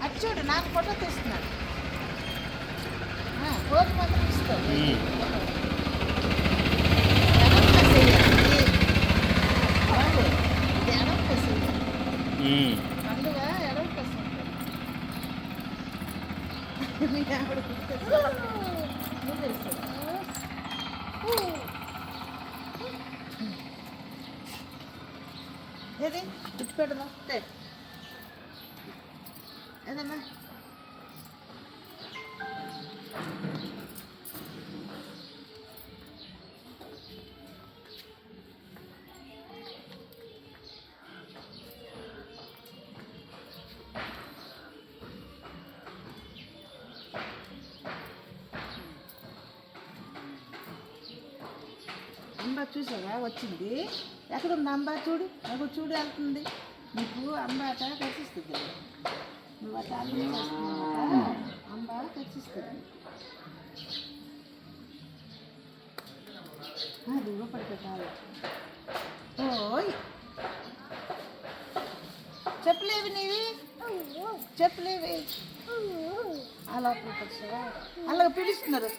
అది చూడు నాకు ఫోటో తీస్తున్నాడు. కోతి మాత్రం ఇస్తాడు. ఇది ఎడం కసేయాలి. పండుగ ఎడం కసి ఉంటుంది. ఆవిడ తెలుసు. ఏది ఇటు పెడదాం ఏదమ్మా. అంబా చూసావా వచ్చింది. ఎక్కడుంది అంబా చూడు. నాకు చూడు వెళ్తుంది. నీకు అంబ అట కచ్చిస్తుంది. నువ్వు అట అల్లం చేస్తున్నావు. అంబ కచ్చిస్తుంది. అది ఇవ్వపడిపోతావు. ఓయ్ చెప్పలేవి నీవి. చెప్పలేవి. అలా అలా పిలుస్తున్నారు.